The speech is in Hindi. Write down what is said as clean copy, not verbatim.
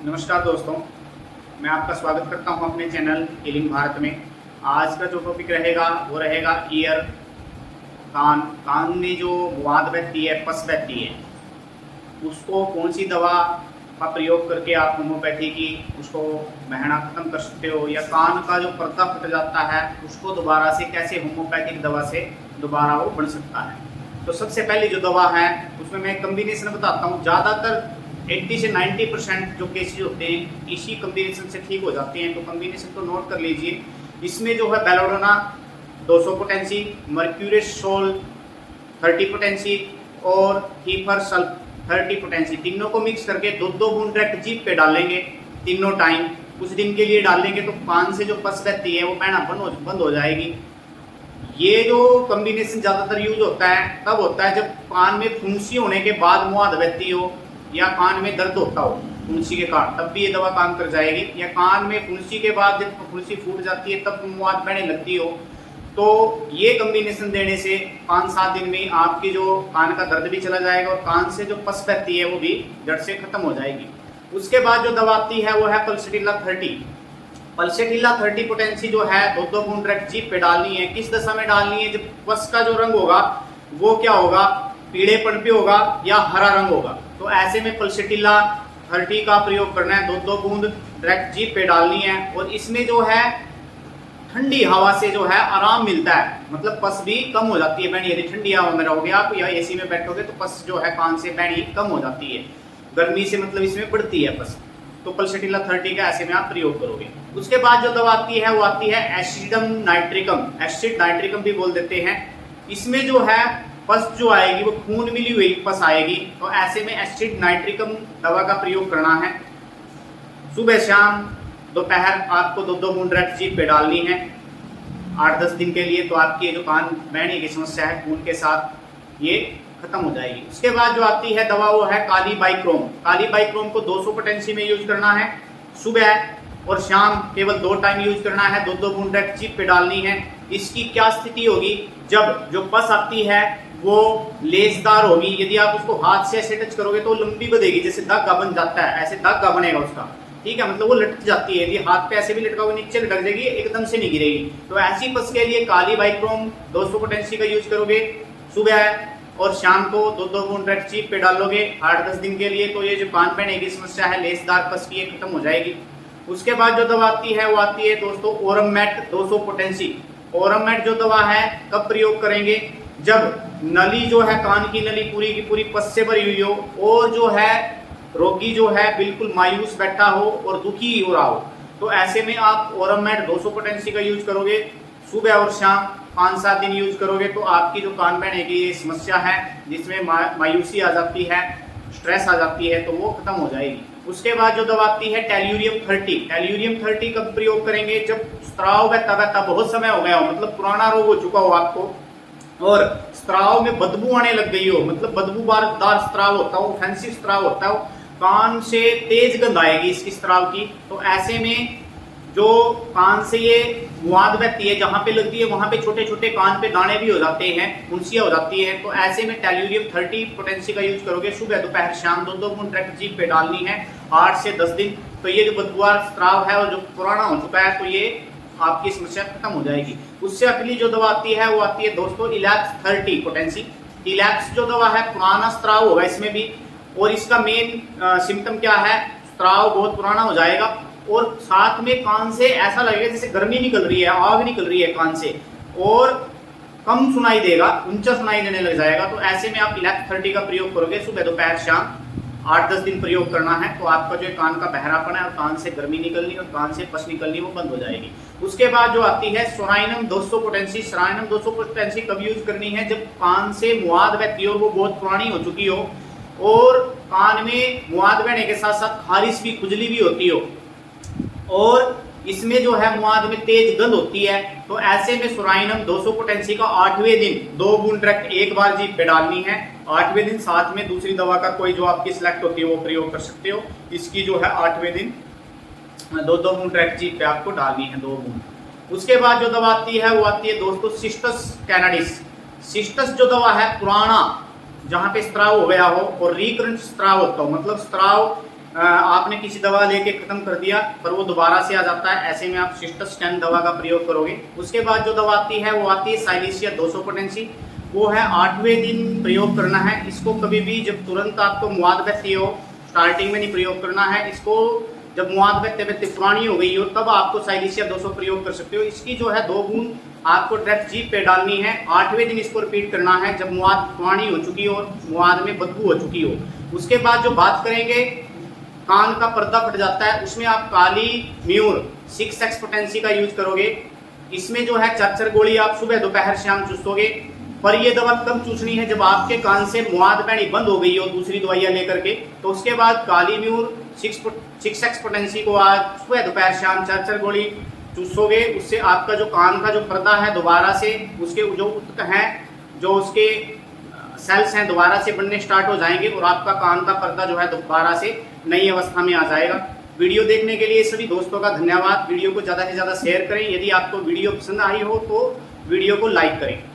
नमस्कार दोस्तों, मैं आपका स्वागत करता हूं अपने चैनल हीलिंग भारत में। आज का जो टॉपिक रहेगा वो रहेगा ईयर, कान में जो वाद बहती है, पस बहती है, उसको कौन सी दवा का प्रयोग करके आप होम्योपैथी की उसको बहना खत्म कर सकते हो, या कान का जो पर्दा फट जाता है उसको दोबारा से कैसे होम्योपैथिक दवा से दोबारा वो बन सकता है। तो सबसे पहले जो दवा है उसमें मैं कम्बिनेशन बताता हूँ। ज़्यादातर 80 से 90% जो केसेज होते हैं इसी कम्बिनेशन से ठीक हो जाते हैं। तो कम्बिनेशन तो नोट कर लीजिए। इसमें जो है बेलोडोना 200 पोटेंसी, मर्क्यूरेसोल 30 पोटेंसी और हीफर सल्फ 30 पोटेंसी, तीनों को मिक्स करके दो बूंद डायरेक्ट जीभ पे डालेंगे तीनों टाइम। कुछ दिन के लिए डालेंगे तो कान से जो पस रहती है वो बहना बंद हो जाएगी। ये जो कम्बिनेशन ज़्यादातर यूज होता है तब होता है जब कान में फुंसी होने के बाद मुहाद बहती हो या कान में दर्द होता हो फुंसी के कारण, तब भी ये दवा काम कर जाएगी। या कान में फुंसी के बाद जब फुंसी फूट जाती है तब मुहाद बहने लगती हो, तो ये कम्बिनेशन देने से 5-7 दिन में आपकी जो कान का दर्द भी चला जाएगा और कान से जो पस बहती है वो भी जड़ से खत्म हो जाएगी। उसके बाद जो दवा आती है वो है पल्सेटिला 30। पल्सेटिला 30 पोटेंसी जो है दो बूंद डायरेक्ट जीभ पे डालनी है। किस दशा में डालनी है? जब पस का जो रंग होगा वो क्या होगा, पीड़ेपन पे होगा या हरा रंग होगा। तो ऐसे में पल्सेटिला 30 का प्रयोग करना है। दो बूंद डायरेक्ट जीभ पे डालनी है और इसमें जो है ठंडी हवा से जो है आराम मिलता है, मतलब पस भी कम हो जाती है बहनी। यदि ठंडी हवा में रहोगे आप या एसी में बैठोगे तो पस जो है कान से बहनी कम हो जाती है। गर्मी से मतलब इसमें बढ़ती है पस। तो पल्सेटिला 30 का ऐसे में आप प्रयोग करोगे। उसके बाद जो दवा आती है वो आती है एसिडम नाइट्रिकम, एसिड नाइट्रिकम भी बोल देते हैं। इसमें जो है पस जो आएगी वो खून मिली हुई पस आएगी। तो ऐसे में एसिड नाइट्रिकम दवा का प्रयोग करना है। सुबह शाम दोपहर आपको दो बूंद डायरेक्ट जीभ पे डालनी है 8-10 दिन के लिए। तो आपकी जो कान बहने की समस्या है खून के साथ ये खत्म हो जाएगी। उसके बाद जो आती है दवा वो है काली बाइक्रोम। काली बाइक्रोम को 200 पोटेंसी में यूज करना है। सुबह और शाम केवल 2 टाइम यूज करना है। दो बूंद डायरेक्ट जीभ पे डालनी है। इसकी क्या स्थिति होगी? जब जो पस आती है वो लेसदार होगी। यदि आप उसको हाथ से ऐसे टच करोगे तो लंबी बनेगी, जैसे धागा बन जाता है ऐसे धागा बनेगा उसका, ठीक है, मतलब वो लटक जाती है। यदि हाथ पे ऐसे भी लटकाओगे नीचे लटक जाएगी, एकदम से नहीं गिरेगी। तो ऐसी पस के लिए काली बाइक्रोम 200 पोटेंसी का यूज करोगे। सुबह और शाम को दो बूंद डायरेक्ट जीभ पे डालोगे 8-10 दिन के लिए। तो ये जो कान बहने की समस्या है लेसदार पस की, ये खत्म हो जाएगी। उसके बाद जो दवा आती है वो आती है दोस्तों ओरममेट 200 पोटेंसी। ओरममेट जो दवा है कब प्रयोग करेंगे? जब नली जो है कान की नली पूरी की पूरी पस से भरी हुई हो और जो है रोगी जो है बिल्कुल मायूस बैठा हो और दुखी हो रहा हो, तो ऐसे में आप ओरममेट 200 पोटेंसी का यूज करोगे। सुबह और शाम 5-7 दिन यूज करोगे तो आपकी जो कान बहने की ये समस्या है जिसमें मायूसी आ जाती है, स्ट्रेस आ जाती है, तो वो खत्म हो जाएगी। उसके बाद जो दवा आती है टेल्यूरियम 30। टेल्यूरियम 30 कब प्रयोग करेंगे? जब स्त्राव बहता बहता बहुत समय हो गया हो, मतलब पुराना रोग हो चुका हो आपको और स्त्राव में बदबू आने लग गई हो, मतलब बदबूदार स्त्राव होता हो, ऑफेंसिव स्त्राव होता हो, कान से तेज गंध आएगी इसकी स्त्राव की। तो ऐसे में जो कान से ये मुहाद बहती है जहां पे लगती है वहां पे छोटे छोटे कान पे दाने भी हो जाते हैं, फुंसियां हो जाती है। तो ऐसे में टेल्यूरियम 30 पोटेंसी का यूज करोगे। सुबह दोपहर शाम दो बूंद डायरेक्ट जीभ पे डालनी है 8 से 10 दिन। तो ये जो बदबूदार स्त्राव है और जो पुराना हो चुका है तो ये आपकी समस्या खत्म हो जाएगी। उससे अगली जो दवा आती है वो आती है दोस्तों इलैक्स 30 पोटेंसी। इलैक्स जो दवा है पुराना स्त्राव होगा इसमें भी, और इसका मेन सिम्टम क्या है? स्त्राव बहुत पुराना हो जाएगा और साथ में कान से ऐसा लगेगा जैसे गर्मी निकल रही है, आग निकल रही है कान से, और कम सुनाई देगा, ऊंचा सुनाई देने लग जाएगा। तो ऐसे में आप इलैक्स 30 का प्रयोग करोगे। सुबह दोपहर शाम 8-10 दिन प्रयोग करना है। तो आपका जो कान का बहरापन है और कान से गर्मी निकलनी और कान से पस निकलनी वो बंद हो जाएगी। उसके बाद जो आती है सोराइनम 200 पोटेंसी। सोराइनम 200 पोटेंसी कब यूज करनी है? जब कान से मुहाद बहती हो, वो बहुत पुरानी हो चुकी हो और कान में मुहाद बहने के साथ साथ खारिश भी, खुजली भी होती हो और इसमें जो है मुहाद में तेज गंध होती है। तो ऐसे में सोराइनम 200 पोटेंसी का 8वें दिन 2 बूंद डायरेक्ट एक बार जीभ पे डालनी है। 8वें दिन साथ में दूसरी दवा का कोई जो आपकी सिलेक्ट होती है वो प्रयोग कर सकते हो। इसकी जो है 8वें दिन दो बूंद डायरेक्ट जीभ पे आपको डालनी है 2 बूंद। उसके बाद जो दवा आती है वो आती है दोस्तों सिस्टस कैनाडिस। सिस्टस जो दवा है पुराना जहाँ पे स्त्राव हो गया हो और रिकरेंट स्त्राव होता हो, मतलब स्त्राव आपने किसी दवा लेके खत्म कर दिया पर वो दोबारा से आ जाता है, ऐसे में आप सिस्टोस्टैन दवा का प्रयोग करोगे। उसके बाद जो दवा आती है वो आती है साइलेशिया 200 पोटेंसी, वो है 8वें दिन प्रयोग करना है। इसको कभी भी जब तुरंत आपको मुआद बहती हो, स्टार्टिंग में नहीं प्रयोग करना है इसको। जब मुआद बहते बहते पुरानी हो गई हो तब आपको साइलेशिया 200 प्रयोग कर सकते हो। इसकी जो है 2 बूंद आपको ड्रेप जीभ पे डालनी है। 8वें दिन इसको रिपीट करना है जब मुआद पुरानी हो चुकी हो, मुआद में बदबू हो चुकी हो। उसके बाद जो बात करेंगे, कान का पर्दा फट जाता है, उसमें आप काली म्यूर 6x पोटेंसी का यूज करोगे। इसमें जो है 4 गोली आप सुबह दोपहर शाम चूसोगे। पर ये दवा तब चूसनी है जब आपके कान से मुआद बहनी बंद हो गई हो दूसरी दवाइयाँ लेकर के। तो उसके बाद काली म्यूर 6x पोटेंसी को आज सुबह दोपहर शाम 4 गोली चूसोगे। उससे आपका जो कान का जो पर्दा है दोबारा से उसके जो उत्तक हैं, जो उसके सेल्स हैं दोबारा से बनने स्टार्ट हो जाएंगे और आपका कान का पर्दा जो है दोबारा से नई अवस्था में आ जाएगा। वीडियो देखने के लिए सभी दोस्तों का धन्यवाद। वीडियो को ज़्यादा से ज़्यादा शेयर करें। यदि आपको वीडियो पसंद आई हो तो वीडियो को लाइक करें।